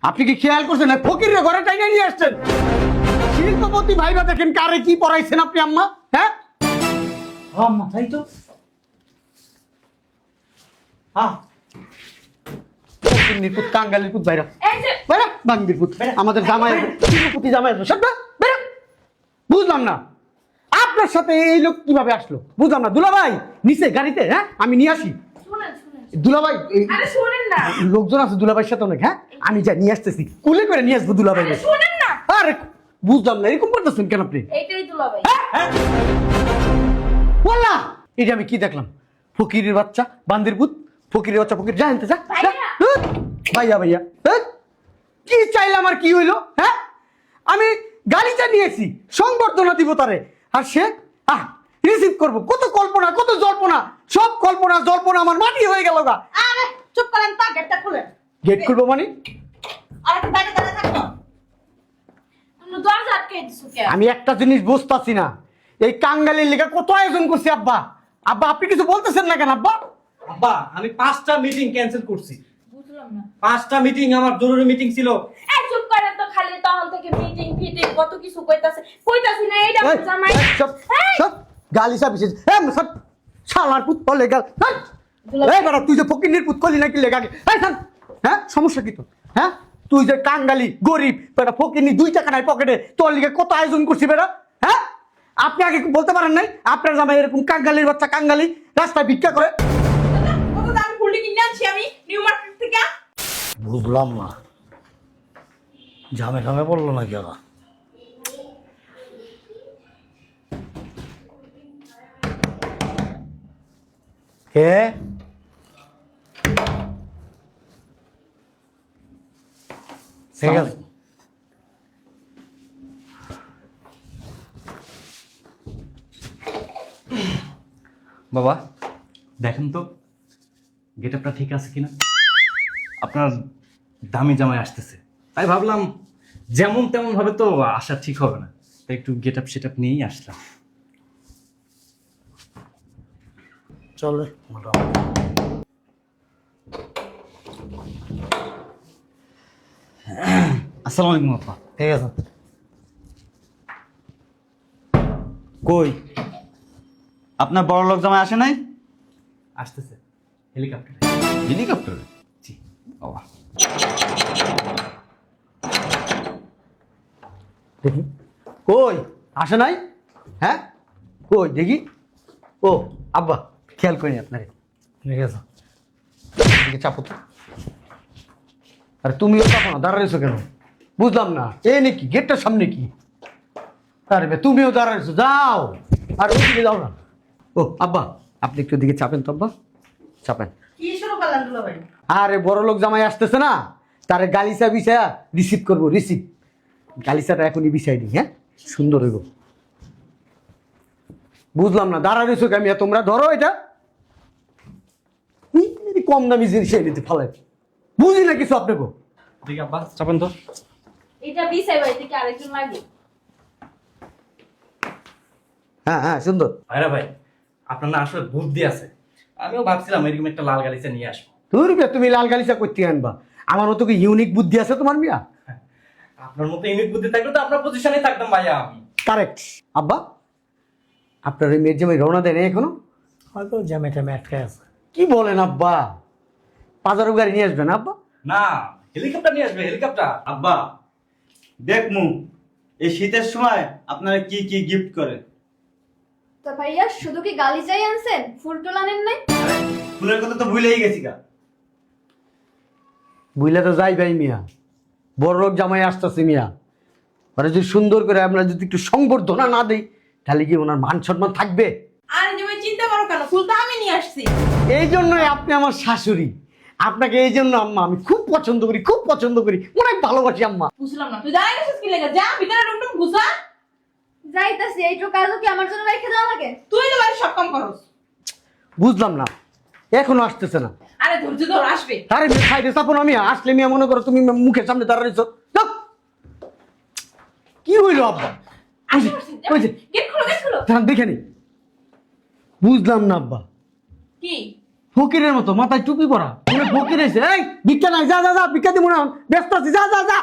আপনি কি খেয়াল করছেন না ফকিরের ঘরে টাইনা নিয়ে আসছেন? শিল্পপতি ভাইবা দেখেন কারে কি পড়াইছেন আপনি আম্মা? হ্যাঁ আম্মা তাই তো। হ্যাঁ নিপুত কাঙ্গালির পুত বাইরা এই যে বাইরা বান্দির পুত আমাদের জামাই শিল্পপতি জামাই সব বাইরা। বুঝলাম না আপনার সাথে এই লোক কিভাবে আসলো, বুঝলাম না। দুলাভাই নিচে গাড়িতে, হ্যাঁ আমি নিয়ে আসি। শুনেন শুনেন। দুলাভাই আরে শুনেন না। লোকজন আছে দুলাভাইয়ের সাথে অনেক, হ্যাঁ আমি যা নিয়ে আসতেছি, কুলে করে নিয়ে আসবো দুলাভাই। আরে শুনেন না। আরে বুঝলাম না এরকম করতেছেন কেন আপনি? এইটাই দুলাভাই। বললা এটা আমি কি দেখলাম? ফকিরের বাচ্চা বান্দির পুত, ফকিরের বাচ্চা ফকির, যা আনতে যা। ভাইয়া। ভাইয়া ভাইয়া কি চাইলাম আর কি হইলো? হ্যাঁ আমি গাড়িটা নিয়েছি সংবর্ধনা দিব তারে, আর সে রিসিভ করবো। কত কল্পনা কত জল্পনা, সব কল্পনা জল্পনা আমার মাটি হয়ে গেল গা। আরে চুপ করেন তো, গেটটা খুলেন। গেট খুলবো মানে? আর একটু বাইরে দাঁড়া থাকো। তুমি দরজা আটকে দিছো কে? আমি একটা জিনিস বুঝতাছি না, এই কাঙ্গালির লেগে কত আয়োজন করছি আব্বা। আব্বা আপনি কিছু বলতেছেন না কেন আব্বা? আব্বা আমি 5টা মিটিং ক্যান্সেল করছি। বুঝলাম না। 5টা মিটিং, আমার জরুরি মিটিং ছিল। এই চুপ করেন তো, খালি তখন থেকে মিটিং ফিটিং কত কিছু কইতাছি না। এইটা আমার জামাই। সব এই! সব গালি সব বিশেষ সব শালার পুত বলে গেল। দুলাভাই। এই বেটা তুই যে ফকিন্নির পুত করলি নাকি লেগাকে? এই থাম। হ্যাঁ সমস্যা কি তোর? হ্যাঁ তুই যে কাঙ্গালি গরিব বেটা ফকিন্নি, 2 টাকা নাই পকেটে, তোর লিগে কত আয়োজন করছি বেটা। হ্যাঁ আপনি আগে বলতে পারেন নাই আপনার জামাই এরকম কাঙ্গালির বাচ্চা কাঙ্গালি রাস্তায় ভিক্ষা করে? কত দামি ফুলটি কিনে আনছি আমি নিউ মার্কেট থেকে। বুঝলাম না, ঝামে ঝামে বললো নাকি ওরা? কে? ঠিক আছে। বাবা দেখেন তো গেটআপটা ঠিক আছে কিনা। আপনার দামি জামাই আসতেছে, তাই ভাবলাম যেমন তেমন ভাবে তো আসা ঠিক হবে না, তাই একটু গেটআপ সেটআপ নিয়েই আসলাম। চলে মোটামুটি। আসসালামু আলাইকুম আপা। ঠিক আছে। কই আপনার বড় লোক জামাই আসে নাই? আসতেছে হেলিকপ্টারে। হেলিকপ্টারে? জি বাবা। দেখি কই আসে নাই? হ্যাঁ কই দেখি। ও আব্বা খেয়াল করিনি আপনারে। ঠিক আছে। এদিকে চাপো তো। আরে তুমিও চাপো না, দাঁড়াইছো কেন? বুঝলাম না এ নাকি গেটটার সামনে কি? আরে বে তুমিও দাঁড়াইছো, যাও আর ওদিকে যাও না। ও আব্বা আপনি একটু দিকে চাপেন তো আব্বা, চাপেন। কি শুরু করলেন দুলাভাই? আরে বড় লোক জামাই আসতেছে না, তারে গালিচা বিছায়া রিসিভ করবো, রিসিভ। গালিচাটা এখনই বিছাই দিই, হ্যাঁ সুন্দর হইব। বুঝলাম না দাঁড়া রয়েছো আমি, তোমরা ধরো এটা। কম দামি জিনিস এনে ফালাই, বুঝি না কিছু আপনাকে। ঠিক আব্বা চাপেন তো। এটা বিসাই বাড়ি থেকে আরেকজন লাগে। হ্যাঁ হ্যাঁ সুন্দর। ভাইরা ভাই আপনার না আসলে বুদ্ধি আছে, আমিও ভাবছিলাম এরকম একটা লাল গালিচা নিয়ে আসবো। তুমি লাল গালিচা করতে আনবা, আমার মতো কি ইউনিক বুদ্ধি আছে তোমার মিয়া? আপনার মতো ইউনিক বুদ্ধি থাকলে তো আপনার পজিশনে থাকতাম ভাইয়া আমি। কারেক্ট। আব্বা আপনার ওই মেয়ের জামাই রওনা দেয় না এখনো? হয়তো জ্যামে ট্যামে আটকে আছে। কি বলেন আব্বা? বাজারের গাড়ি নিয়ে আসবেন আব্বা? না হেলিকপ্টার নিয়ে আসবে, হেলিকপ্টার। আব্বা দেখমু এই শীতের সময় আপনারা কি কি গিফট করে। তা ভাইয়া শুধু কি গালি চাই আনছেন, ফুল টুল আনেন নাই? আরে, ফুলের কথা তো ভুলেই গেছি গা। বুঝলে তো যাই ভাই মিয়া, বড় লোক জামাই আসতেছে মিয়া, ওরা যদি সুন্দর করে আমরা যদি একটু সংবর্ধনা না দিই তাহলে কি ওনার মান সম্মান থাকবে? আরে তুমি চিন্তা করো কেন, ফুল তো আমি নিয়ে আসছি। এই জন্যই আপনি আমার শাশুড়ি, আপনাকে এই জন্য আম্মা আমি খুব পছন্দ করি, খুব পছন্দ করি, অনেক ভালোবাসি আম্মা। বুঝলাম না, তুই দাঁড়াই গেছিস কি লেগে? যা ভিতরে রুমটুম ঘুষা। যাইতাছি, এইটুকু কাজও কি আমার জন্য রেখে দেওয়া লাগে? তুই তো বাড়ি সব কাম করস। বুঝলাম না এখনো আসতেছে না। আরে ধৈর্য ধর, আসবে। আরে সাইডে চাপো না মিয়া, আসলে মিয়া মনে করো তুমি মুখের সামনে দাঁড়াইছো। যাও। কি হইলো আব্বা? ওই যে গেট খুলো, গেট খুলো। দেখে নি। বুঝলাম না আব্বা, কি ফকিরের মতো মাথায় টুপি পরা মনে ফকির এসে এই ভিক্ষা নাই, যা যা যা ভিক্ষা দিব না, ব্যস্ত আছি, যা যা যা।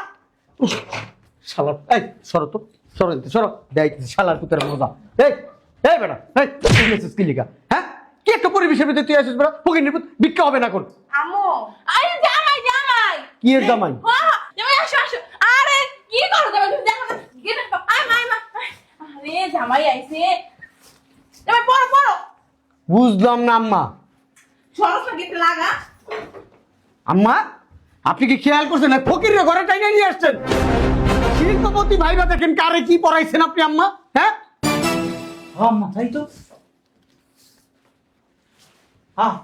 উফ, শালার এই সরো তো, সরো এদিকে, সরো দেখ শালার পুতের মজা। এই এই বেটা এই তুই এসেছিস কি লিগা? হ্যাঁ কি একটা পরিবেশের ভিতরে তুই আসিস বেটা? ফকির পুত ভিক্ষা হবে না কোন? আম্মু আরে জামাই জামাই কি এর জামাই? হ্যাঁ জামাই আসো আসো। আরে কি করো জামাই, তুমি দেখো না গেট আয় মাই মা। আরে জামাই আইছে, জামাই পড়ো পড়ো। বুঝলাম না আম্মা। সরস না গেট লাগা। আম্মা আপনি কি খেয়াল করছেন না ফকিরের ঘরে টাইনা নিয়ে আসছেন? শিল্পপতি ভাইবা দেখেন কারে কি পড়াইছেন আপনি আম্মা? হ্যাঁ হ্যাঁ আম্মা তাই তো। হ্যাঁ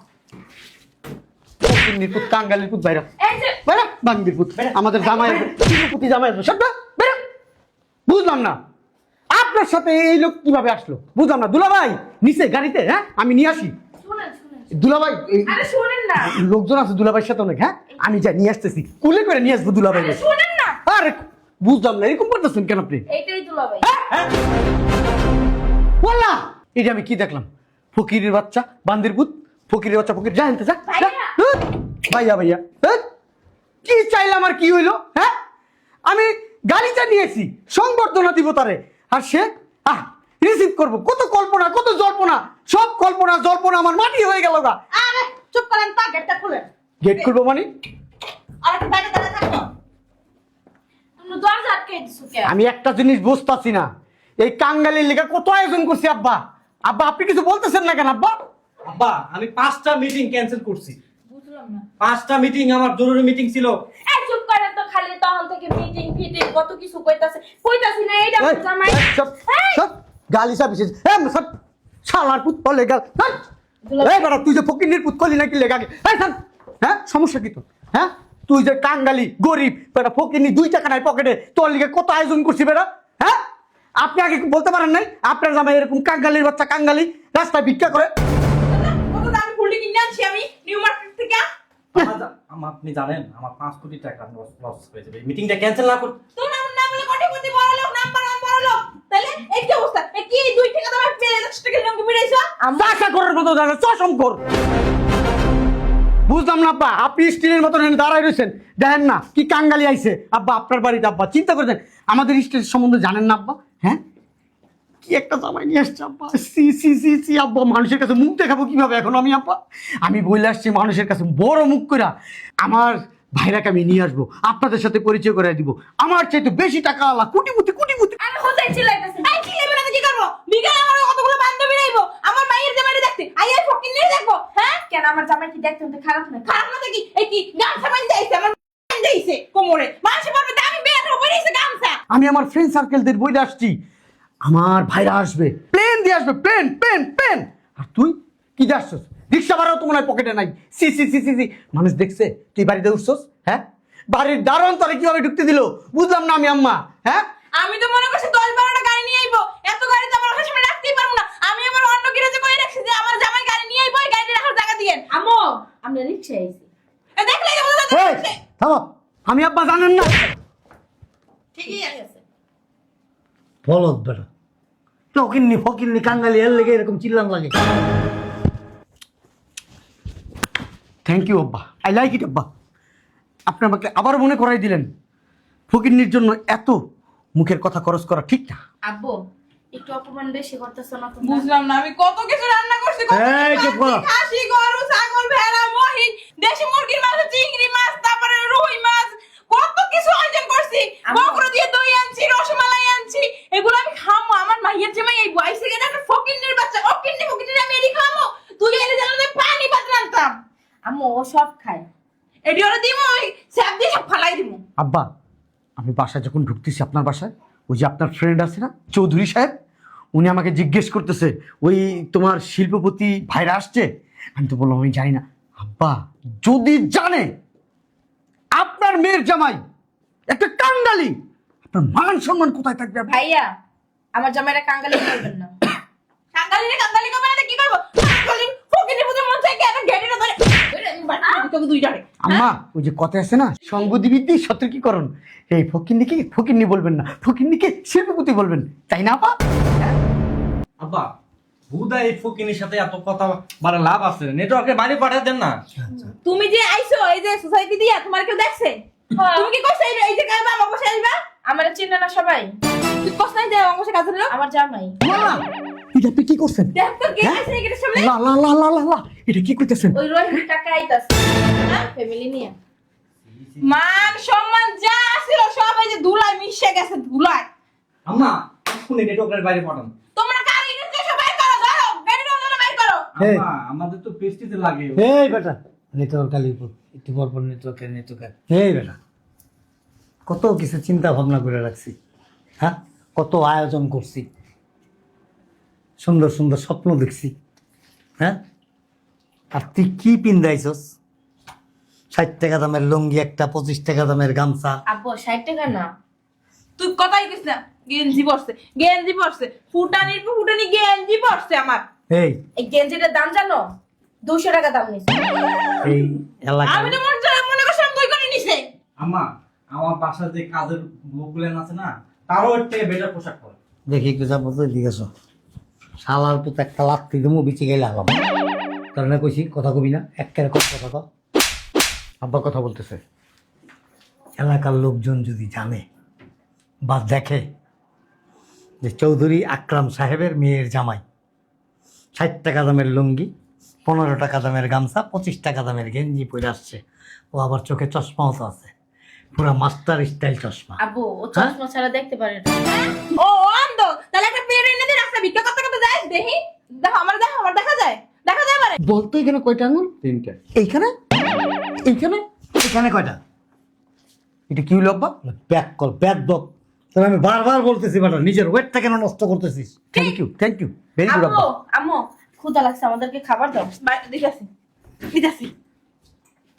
ফকির নিপুত কাঙ্গালির পুত ভাইরা এই যে বেরা বাঙ্গির পুত আমাদের জামাই শিল্পপতি জামাই আসবে সব বেরা। বুঝলাম না আপনার সাথে এই লোক কিভাবে আসলো, বুঝলাম না। দুলাভাই নিচে গাড়িতে, হ্যাঁ আমি নিয়ে আসি। শুনেন শুনেন। দুলাভাই আরে শুনেন না। লোকজন আছে দুলাভাইয়ের সাথে অনেক, হ্যাঁ আমি যাই নিয়ে আসতেছি, কুলে করে নিয়ে আসবো দুলাভাই। আরে শুনেন না। আরে বুঝলাম না এরকম করতেছেন কেন আপনি? এইটাই দুলাভাই। বললা এটা আমি কি দেখলাম? ফকিরের বাচ্চা বান্দির পুত, ফকিরের বাচ্চা ফকির, যা আনতে যা। ভাইয়া। ভাইয়া ভাইয়া কি চাইলাম আর কি হইলো? হ্যাঁ আমি গাড়িটা নিয়েছি সংবর্ধনা দিব তারে, আর সে রিসিভ করবো। কত কল্পনা কত জল্পনা, সব কল্পনা জল্পনা আমার মাটি হয়ে গেল গা। আরে চুপ করেন তো, গেটটা খুলেন। গেট খুলবো মানে? আর একটা বাইরে দাঁড়া থাকো। তুমি দরজা আটকে দিছো কেন? আমি একটা জিনিস বুঝতাছি না, এই কাঙ্গালির লেগে কত আয়োজন করছি আব্বা। আব্বা আপনি কিছু বলতেছেন না কেন আব্বা? আব্বা আমি 5টা মিটিং ক্যান্সেল করছি। বুঝলাম না। 5টা মিটিং আমার জরুরি মিটিং ছিল। এই চুপ করেন তো, খালি তখন থেকে মিটিং ফিটিং কত কিছু কইতাছে। কইতাছি না এইটা এই, জামাই। এই, সব, এই, সব, গালি সব এসেছে। সব শালার পুত বলে গাল। দুলাভাই। এই বেটা তুই যে ফকিন্নির পুত করলি নাকি লেগা গে? এই শোন, হ্যাঁ সমস্যা কি তোর? হ্যাঁ তুই যে কাঙ্গালি গরিব বেটা ফকিন্নি, 2 টাকা নাই পকেটে, তোর লিগে কত আয়োজন করছি বেটা। হ্যাঁ আপনি আগে বলতে পারেন নাই আপনার জামাই এরকম কাঙ্গালির বাচ্চা কাঙ্গালি রাস্তায় ভিক্ষা করে? কত দামি ফুলটি কিনে আনছি আমি নিউ মার্কেট থেকে। আমার আপনি জানেন আমার 5 কোটি টাকা লস হয়ে যাবে মিটিংটা ক্যান্সেল না করতে। তোর নাম না বলে কোটিপতি বড় লোক, নাম্বার 1 বড় লোক। তাহলে এই কি অবস্থা? এই কি 2 টাকা দামের পেলে 10 টাকা দাম কি বিড়াইছো? আশা করার মতো জায়গা চশম কর। বুঝলাম না আব্বা, আপনি স্টিলের মতন এখানে দাঁড়ায় রয়েছেন, দেখেন না কি কাঙ্গালি আইছে। আব্বা আপনার বাড়িতে আব্বা চিন্তা করছেন আমাদের স্টেজ সম্বন্ধে জানেন না আব্বা? হ্যাঁ কি একটা জামাই নিয়ে আসছে আব্বা, সি সি সি সি আব্বা, মানুষের কাছে মুখ দেখাবো কিভাবে এখন আমি আব্বা? আমি বলে আসছি মানুষের কাছে বড় মুখ কইরা আমার ভাইরাকে আমি নিয়ে আসবো, আপনাদের সাথে পরিচয় করে দিব। আমার চাইতে বেশি টাকা আলা কোটিপতি কোটিপতি। আমি হোদাই চিল্লাইতাছি। এই চিল্লাইবে না তো কি করব? বিকালে আমার কতগুলো বান্ধবী রাইবো, আমার মাইয়ের জামাইরে দেখতে। আইয়া ফকির নিয়ে দেখবো। হ্যাঁ কেন আমার জামাই কি দেখতে তো খারাপ না? খারাপ না তো কি? এই কি গামছা বান্ধে আইছে, আমার বান্ধে আইছে কোমরে। মানুষ বলবে দামি বের হবে আইছে গামছা। আমি আমার ফ্রেন্ড সার্কেলদের বইলে আসছি আমার ভাইরা আসবে, প্লেন দিয়ে আসবে, প্লেন প্লেন প্লেন। আর তুই কি দিয়ে আসছস? রিক্সা ভাড়াও তো মনে হয় পকেটে নাই। সি সি সি সি সি মানুষ দেখছে তুই বাড়িতে উঠছস। হ্যাঁ বাড়ির দারোয়ান তোরে কিভাবে ঢুকতে দিল বুঝলাম না আমি আম্মা। হ্যাঁ আমি তো মনে করছি 10-12টা গাড়ি নিয়ে আইবো, এত গাড়ি তো আমার কাছে আমি রাখতেই পারবো না। আমি আমার অন্য গ্যারেজে কই রাখছি যে আমার জামাই গাড়ি নিয়ে আইবো, এই গাড়ি রাখার জায়গা দিয়েন। আম্মু আমরা রিকশা আইছি। দেখলে কি বুঝা এই, যাচ্ছে? থামো, আমি আব্বা জানেন না। ঠিকই আছে। বলদ বেটা ফকিন্নি ফকিন্নি কাঙ্গালি এর লেগে এরকম চিল্লান লাগে। থ্যাংক ইউ আব্বা, আই লাইক ইট আব্বা। আপনি আমাকে আবার মনে করাই দিলেন ফকিন্নির জন্য এত মুখের কথা খরচ করা ঠিক না। আব্বু একটু অপমান বেশি করতেছ না তুমি? বুঝলাম না, আমি কত কিছু রান্না করছি, কত এই, কিছু চুপ করো। রাঁধছি, খাসি, গরু, ছাগল, ভেড়া, মহিষ, দেশি মুরগির মাছ, চিংড়ি মাছ, তারপরে রুই মাছ, কত কিছু আয়োজন করছি। বকরা দিয়ে দই আনছি, রসমালাই আনছি, এগুলো আমি খামো। আমার মাইয়ের জামাই এই বয়সে গেলে একটা ফকিন্নির বাচ্চা, ফকিন্নি আমি এডি খামো। তুই এলে জানলে পানি ভাত রান্তাম। আম্মু ও সব খায়। এডি ওরা দিমু, ওই স্যাপ দিয়ে সব ফালাই দিমু। আব্বা আমি বাসায় যখন ঢুকতেছি আপনার বাসায়, ওই যে আপনার ফ্রেন্ড আছে না চৌধুরী সাহেব, উনি আমাকে জিজ্ঞেস করতেছে ওই তোমার শিল্পপতি ভাইরা আসছে। আমি তো বললাম আমি জানি না। আব্বা যদি জানে আপনার মেয়ের জামাই একটা কাঙ্গালি, আপনার মান সম্মান কোথায় থাকবে আব্বা? ভাইয়া আমার জামাইরা কাঙ্গালি করবেন না। কাঙ্গালি কবে না কি করবো? কাঙ্গালি ফকিন্নি পুজোর মন থেকে একটা ঘেড়িটা ধরে আমি বাড়ি তোকে 2 টাকা। আম্মা ওই যে কথা আছে না সঙ্গদিবিদ্যি সতর্কীকরণ, এই ফকিন্নিকে ফকিন্নি বলবেন না, ফকিন্নিকে শিল্পপতি বলবেন, তাই না আপা? আব্বা হুদা এই ফকিনের সাথে এত কথা বলে লাভ আছে, নেটওয়ার্কে বাড়ি পাঠিয়ে দেন না। তুমি যে আইছো এই যে সোসাইটি দিয়া তোমার কেউ দেখছে? তুমি কি কইছো এই যে কাইবা আমার বসে আসবা? আমার চিনে না সবাই। তুই কস নাই যে আমার বসে কাজ হলো? আমার জামাই। এটা আপনি কি করছেন? দেখ তো কে আছে এখানে সামনে? লা লা লা লা লা লা, এটা কি করতেছেন? ওই রহিম টাকা আইতাছে, হ্যাঁ ফ্যামিলি নিয়ে। মান সম্মান যা ছিল সব এই যে ধুলায় মিশে গেছে ধুলায়। আম্মা এক্ষুনি নেটওয়ার্কের বাইরে পাঠান। তোমরা গাড়ি নিতে এসে বাইর করো, ধরো গাড়ি নিতে বাইর করো। এই। আম্মা আমাদের তো পেস্টিতে লাগে। এই বেটা, নেটওয়ার্ক কালীপুর একটু পর নেটওয়ার্ক। এই বেটা, কত কিছু চিন্তা ভাবনা করে রাখছি, হ্যাঁ, কত আয়োজন করছি, সুন্দর সুন্দর স্বপ্ন দেখছি, হ্যাঁ, আর তুই কি পিন্দাইছস? 60 টাকা দামের লুঙ্গি একটা, 25 টাকা দামের গামছা। আব্বু 60 টাকা না। তুই কথাই কইছ না, গেঞ্জি পরছে ফুটানির পর ফুটানি গেঞ্জি পরছে আমার। এই এই গেঞ্জিটার দাম জানো? 200 টাকা দাম নিছে। এই এলাকা আমি তো মনে করছিলাম তুই করে নিছে। আম্মা আমার বাসার যে কাজের লোকগুলো আছে না, তারও এর থেকে বেটার পোশাক পরে। দেখি একটু যাবো তো এদিকে এসো। শালার পুত একটা লাত্তি দেবো বিচে গেলে আলাম, কারণ কইছি কথা কবি না, একের কথা কর। আব্বা কথা বলতেছে। এলাকার লোকজন যদি জানে বা দেখে যে চৌধুরী আকরাম সাহেবের মেয়ের জামাই 60 টাকা দামের লুঙ্গি, 15 টাকা দামের গামছা, 25 টাকা দামের গেঞ্জি পরে আসছে, ও আবার চোখে চশমাও তো আছে, পুরা মাস্টার স্টাইল চশমা। আব্বু ও চশমা ছাড়া দেখতে পারে না। ও অন্ধ, তাহলে একটা পেরে এনে দে, রাস্তা ভিক্ষা করতে করতে যাস দেখি। দেখো আমার দেখা যায় মানে। বলতো এখানে কয়টা আঙুল? 3টা। এইখানে এইখানে এখানে কয়টা? এটা কি হলো আব্বা? ব্যাক কল, ব্যাক বক। তাহলে আমি বারবার বলতেছি বেটা, নিজের ওয়েটটা কেন নষ্ট করতেছিস? থ্যাংক ইউ ভেরি গুড আম্মু আব্বা। আম্মু ক্ষুধা লাগছে, আমাদেরকে খাবার দাও।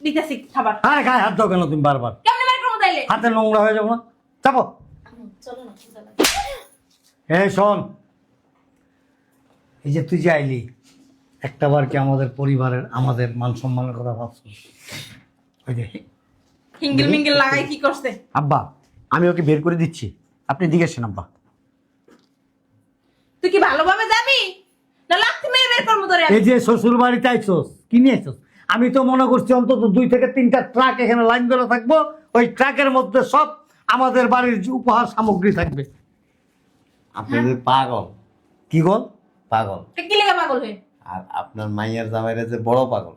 দিতেছি খাবার। আরে গায়ে হাত দাও কেন তুমি বারবার? কেমনে বের করবো তাইলে? হাতে নোংরা হয়ে যাবো না? চাপো। আম্মু, চলো না, ক্ষুধা লাগছে। এই শোন, এই যে তুই যে আইলি, একটা বার কি আমাদের পরিবারের, আমাদের মান সম্মানের কথা ভাবছিস? ওই যে হিঙ্গিল মিঙ্গিল লাগাই কি করছে? আব্বা, আমি ওকে বের করে দিচ্ছি, আপনি দিকে আসেন আব্বা। তুই কি ভালোভাবে যাবি না লাথি মেরে বের করবো তোরে? এই যে শ্বশুর বাড়িতে আইছস, কি নিয়ে আইছস? আমি তো মনে করছি অন্তত 2 থেকে 3টা ট্রাক এখানে লাইন ধরে থাকবো, ওই ট্রাকের মধ্যে সব আমাদের বাড়ির যে উপহার সামগ্রী থাকবে। আপনি যে পাগল, কি গল? পাগল। কি লেগে পাগল হয়ে? আর আপনার মাইয়ার জামাইরা যে বড় পাগল,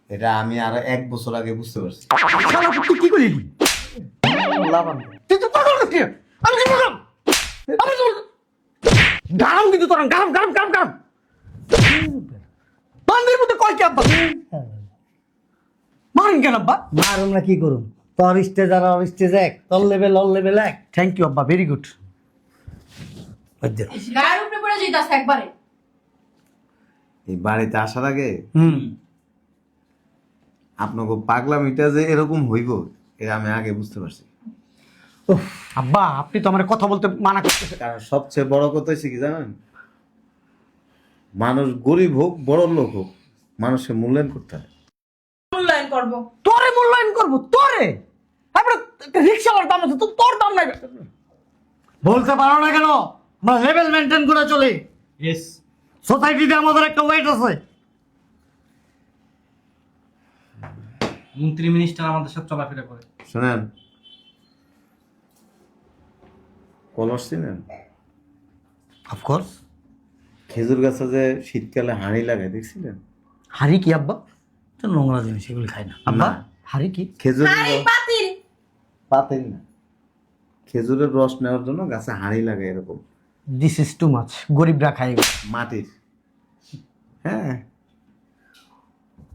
এটা আমি আরো 1 বছর আগে বুঝতে পারছি। শালা তুই কি করলি? তুই তো পাগল নাকি? আমি কি পাগল? আমি তো গাম কিন্তু তোর গাম বান্দির মধ্যে কয় কি আব্বা? মারেন কেন আব্বা? মারুন না কি করুন? তোর স্টেজ আর ওর স্টেজ এক, তোর লেভেল এক। থ্যাংক ইউ আব্বা, ভেরি গুড। গায়ের উপরে পড়ে যাইতাছে একবারে। এই বাড়িতে আসার আগে হুম, আপনাকে পাগলামিটা যে এরকম হইব, এটা আমি আগে বুঝতে পারছি। উফ, আব্বা আপনি তো আমার কথা বলতে মানা করতেছেন। কারণ সবচেয়ে বড় কথা হচ্ছে কি জানেন, মানুষ গরিব হোক বড় লোক হোক, মানুষের মূল্যায়ন করতে হয়। মূল্যায়ন করবো? তোরে মূল্যায়ন করবো? তোরে? তারপরে রিক্সাওয়ালার দাম আছে, তোর দাম নাই। বলতে পারো না কেন? আমরা লেভেল মেনটেন করে চলি। ইয়েস। সোসাইটিতে আমাদের একটা ওয়েট আছে। মন্ত্রী মিনিস্টার আমাদের সাথে চলাফেরা করে। শোনেন, কলস চিনেন? অফকোর্স। খেজুর গাছে যে শীতকালে হাঁড়ি লাগায়, দেখছিলেন? হাড়ি কি আব্বা? তো নোংরা জিনিস, এগুলি খাই না আব্বা। না। হাড়ি কি? খেজুরের আরে রস পাতিল। পাতেন না, খেজুরের রস নেওয়ার জন্য গাছে হাঁড়ি লাগে এরকম, দিস ইজ টু মাচ। গরিবরা খায় এগুলো। মাটির। হ্যাঁ,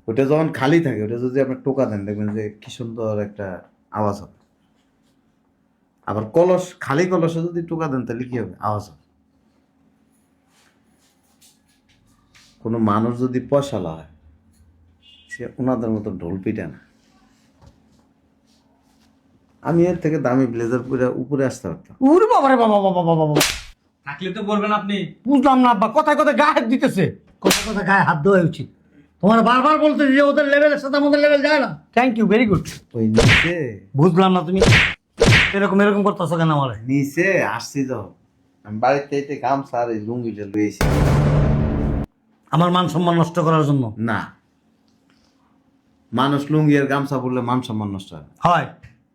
ওটা যখন খালি থাকে, ওটা যদি আপনি টোকা দেন, দেখবেন যে কি সুন্দর একটা আওয়াজ হবে। আবার কলস, খালি কলসে যদি টোকা দেন, তাহলে কি হবে? আওয়াজ হবে। কোনো মানুষ যদি পয়সালা হয়, সে ওনাদের মতো ঢোল পিটে না। আমি এর থেকে দামি ব্লেজার পরে উপরে আসতে পারতাম। উরে বাবা রে বাবা বাবা বাবা বাবা। থাকলে তো বলবেন আপনি। বুঝলাম না আব্বা, কথায় কথায় গায়ে হাত দিতেছে। কথায় গায়ে হাত দেওয়া উচিত। তোমার বারবার বলতে যে ওদের লেভেলের সাথে আমাদের লেভেল যায় না। Thank you, very good. ওই নিচে, বুঝলাম না তুমি এরকম করতেছো কেন? আমার নিচে আসছি তো, আমি বাড়িতে গামছা আর এই লুঙ্গিটা লুয়েছি। আমার মান সম্মান নষ্ট করার জন্য? না, মানুষ লুঙ্গি আর গামছা পরলে মান সম্মান নষ্ট হয় না। হয়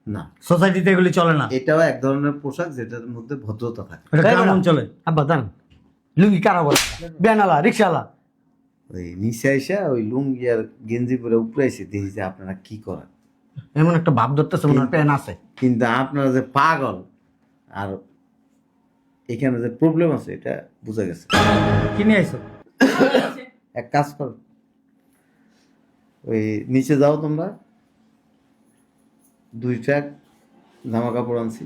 না, সোসাইটিতে এগুলি চলে না। এটাও এক ধরনের পোশাক যেটার মধ্যে ভদ্রতা থাকে। এটা গ্রাম অঞ্চলে। আব্বা দাঁড়ান, লুঙ্গি কারা বলে? ব্যানালা, রিক্সাওয়ালা। ওই নিচে আইসা ওই লুঙ্গি আর গেঞ্জি পরে উপরে এসে দেখি যে আপনারা কি করেন, এমন একটা ভাব ধরতেছে মনে হয় প্যান আছে। কিন্তু আপনারা যে পাগল আর এখানে যে প্রবলেম আছে এটা বুঝা গেছে। কি নিয়ে আইছো? এক কাজ করো, ওই নিচে যাও তোমরা, 2 ট্রাক জামা কাপড় আনছি।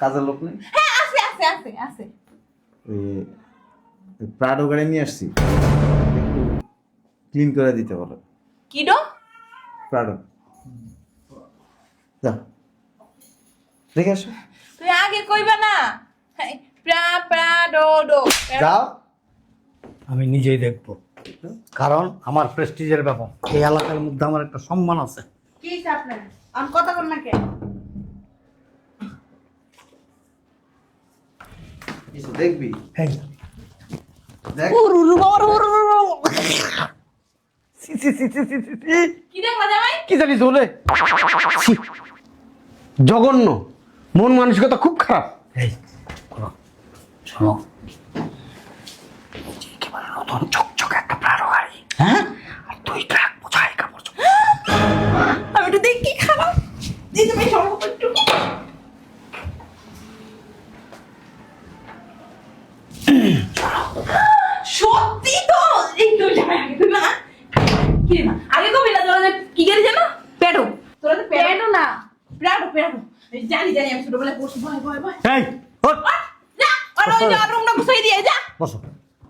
কাজের লোক নেই? হ্যাঁ আছে আছে আছে আছে। ওই প্রাডো গাড়ি নিয়ে আসছি, ক্লিন করে দিতে পারো। কি ডো? প্রাডো যাও দেখে আসো। তুই আগে কইবা না? হ্যাঁ, প্রা প্রা ডো ডো। যাও। আমি নিজেই দেখবো, কারণ আমার প্রেস্টিজের ব্যাপার। এই এলাকার মধ্যে আমার একটা সম্মান আছে। কি হইছে আপনার? আমি কথা বল না কে? কিছু দেখবি? এই, দেখ। সি, সি, সি, সি, সি, সি, সি। কি দেখলা জামাই? কি জানি চলে জঘন্য, মন মানসিকতা খুব খারাপ। এই শোনো, একেবারে নতুন চকচকে একটা প্রাড়ো গাড়ি, হ্যাঁ, আর 2 ট্রাক বোঝাই কাপড় চোপড়। আমি তো দেখি খারাপ। এই যে ভাই সরো একটু। সত্যি তো এই তো জামাই আগে কইবা না? কি রে মা? আগে কবি না তোরা যে কি গাড়ি জানো? পেডো। তোরা তো পেডো পেডো না, পেডো পেডো। জানি জানি আমি ছোটবেলায় পড়ছি, ভয় ভয় ভয়। এই ওঠ, যা আর ওই যে রুমটা গুছাই দিয়ে যা। বসো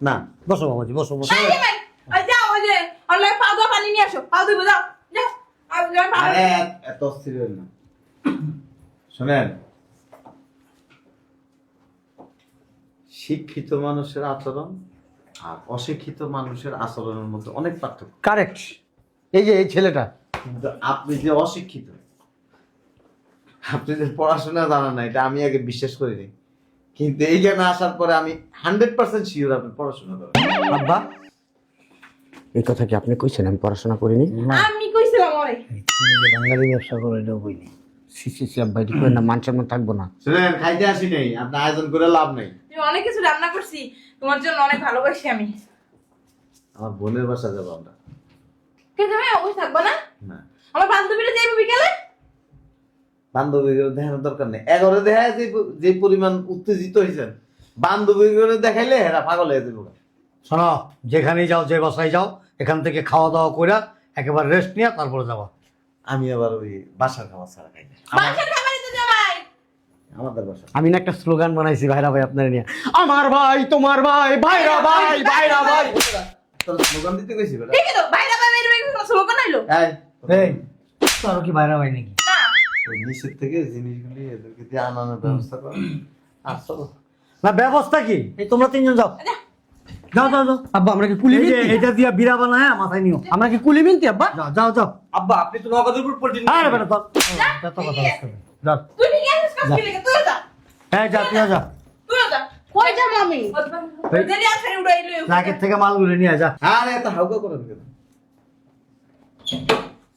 না, বসো বাবাজি, বসো বসো। এই জামাই ওই যাও ওই যে অনলাইন পাও দাও, পানি নিয়ে আসো, পাও দিবো যাও যাও। আর যাও পাও। আরে এত অস্থির হবেন না। শোনেন, শিক্ষিত মানুষের আচরণ আর অশিক্ষিত মানুষের আচরণের মধ্যে অনেক পার্থক্য। কারেক্ট। এই যে এই ছেলেটা, কিন্তু আপনি যে অশিক্ষিত, আপনি যে পড়াশোনা জানেন না, এটা আমি আগে বিশ্বাস করিনি, কিন্তু এইখানে আসার পরে আমি 100% শিওর আপনি পড়াশোনা করেন। আব্বা এই কথা কি আপনি কইছেন আমি পড়াশোনা করিনি? আমি কইছিলাম ওরে। তুমি যে বাঙালি ব্যবসা করে এটাও কইনি। সি সি সি আব্বা, এটা কই না, মান সম্মান থাকবো না। শুনেন, খাইতে আসি নাই, আপনি আয়োজন করে লাভ নেই। তুমি অনেক কিছু রান্না করছি, তোমার জন্য অনেক ভালোবাসি আমি। আমার বোনের বাসা যাবো আমরা। কে যাবে? অবশ্যই থাকবো না? না, আমার বান্ধবীরা যাইবে বিকেলে। বান্ধবীগুলো দেখানোর দরকার নেই। 11 দেখায় যে পরিমাণ উত্তেজিত হয়েছেন, বান্ধবীগুলো দেখাইলে এরা পাগল হয়ে যাবে। শোনো, যেখানেই যাও, যে বাসায় যাও, এখান থেকে খাওয়া দাওয়া কইরা একেবারে রেস্ট নিয়ে তারপরে যাবা। আমি আবার ওই বাসার খাবার ছাড়া খাই না। বাসার খাবারই তো জামাই। আমাদের বাসা আমি না একটা স্লোগান বানাইছি, ভাইরা ভাই আপনারা নিয়ে, আমার ভাই তোমার ভাই, ভাইরা ভাই ভাইরা ভাই। তোর স্লোগান দিতে কইছি বেটা। দেখি তো বাইরে বাইরে বাইরে কোনো স্লোগান আইলো এই এই তোর কি ভাইরা ভাই নাকি? না। ওই নিচের থেকে জিনিসগুলি এদেরকে দিয়ে আনানোর ব্যবস্থা কর। আর চলো। না ব্যবস্থা কি? এই তোমরা 3 জন যাও, যা। যাও যাও যাও। আব্বা আমরা কি কুলি মিনতি? এটা দিয়া বিরা বানায় মাথায় নিও। আমরা কি কুলি মিনতি আব্বা? যাও যাও যাও। আব্বা আপনি তো নগদের উপর পল্টি আরে বেটা তো যত কথা বলছ। যাও। তুই ঠিক আছিস কাজ কি লাগে? তুই যা। এই যা তুই যা। তুই যা। কই যাবো আমি? ওই দেরি আছে উড়াইলো। ট্রাকের থেকে মালগুলো নিয়ে যা। আরে এত হাউকা করেন কেন?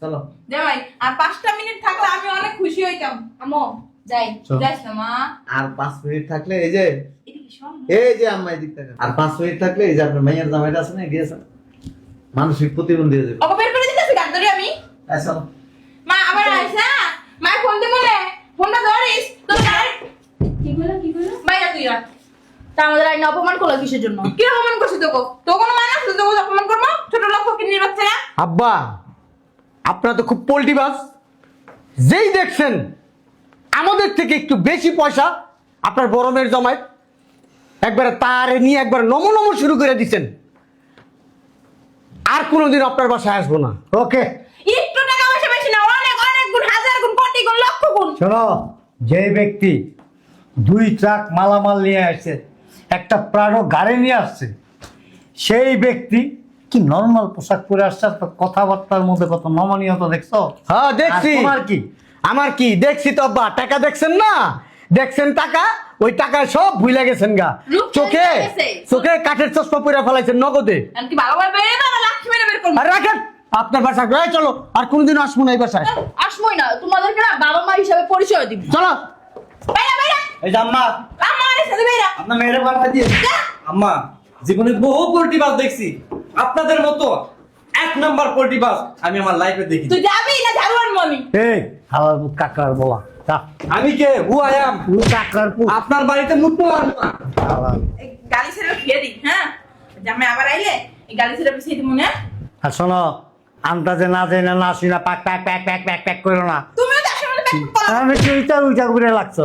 চলো। জামাই আর 5টা মিনিট থাকলে আমি অনেক খুশি হইতাম। আমো যাই। চল। যাইস না মা। আর 5 মিনিট থাকলে এই যে এদিকে শোন। এই যে আম্মা এদিক থেকে আর 5 মিনিট থাকলে এই যে আপনার মাইয়ার জামাইটা আছে না, গিয়েছে মানসিক প্রতিবন্ধী হয়ে যাবে। ওকে বের করে দিতেছি গান ধরে আমি। এই চলো। মা আবার আইসা। মা ফোন দে বলে। ফোনটা ধরিস। তো গাড়ি কি বলো কি বলো? বাইরে তুই যা। তা আমাদের আইন অপমান করলো কিসের জন্য? কি অপমান করছিস তোকে? তো কোনো মানে আছে তোকে অপমান করবো? ছোট লোক ফকির বাচ্চারা। আব্বা আপনারা তো খুব পোল্টিবাজ। যেই দেখছেন আমাদের থেকে একটু বেশি পয়সা আপনার বড় মেয়ের জমায়, একবারে তারে নিয়ে একবার নমো নমো শুরু করে দিচ্ছেন। আর কোনোদিন আপনার বাসায় আসবো না। ওকে একটু টাকা পয়সা বেশি না, অনেক অনেক গুণ, হাজার গুণ, কোটি গুণ, লক্ষ গুণ। শোনো, যে ব্যক্তি 2 ট্রাক মালামাল নিয়ে আসছে, একটা প্রাড়ো গাড়ি নিয়ে আসছে, সেই ব্যক্তি কি নরমাল পোশাক পরে আসছে, আর কথাবার্তার মধ্যে কত নমনীয়তা দেখছো? হ্যাঁ দেখছি। তোমার কি? আমার কি দেখছি তো আব্বা, টাকা দেখছেন না, দেখছেন টাকা, ওই টাকায় সব ভুলে গেছেন গা। রূপ চোখে চলে গেছে। চোখে কাঠের চশমা পরে ফেলাইছেন নগদে। আমি কি ভালোভাবে বেরিয়ে না লাঠি মেরে বের করবো? আর রাখেন আপনার বাসায়, এই চলো, আর কোনদিন আসবো না এই বাসায়। আসমই না, তোমাদেরকে না বাবা মা হিসাবে পরিচয় দিব। চলো। বাইরা বাইরা, এই যে আম্মা, আমার সাথে বাইরা। আপনার মেয়ের বাড়িতে দিয়ে আম্মা, জীবনে বহু পোল্ট্রি বাস দেখছি, আপনাদের মতো 1 নাম্বার পোল্ট্রি বাস আমি আমার লাইফে দেখি। তুই যাবি না ঝাড়ু আনবো আমি? এই হালার কাকার বলা, যা। আমি কে? Who I am. কাকার পুত। আপনার বাড়িতে মুতবো আর না। হালার। এই গালি ছেড়ে খেয়ে দিই, হ্যাঁ? জামাই আবার আইলে এই গালি ছেড়ে পিছিয়ে দিব না। আর শোনো, আন্দাজে না যাই না শুই না পাক pack pack pack pack pack করো না। তুমিও তার সামনে ব্যাক করা। আমি উইটা উইটা করে লাগছো।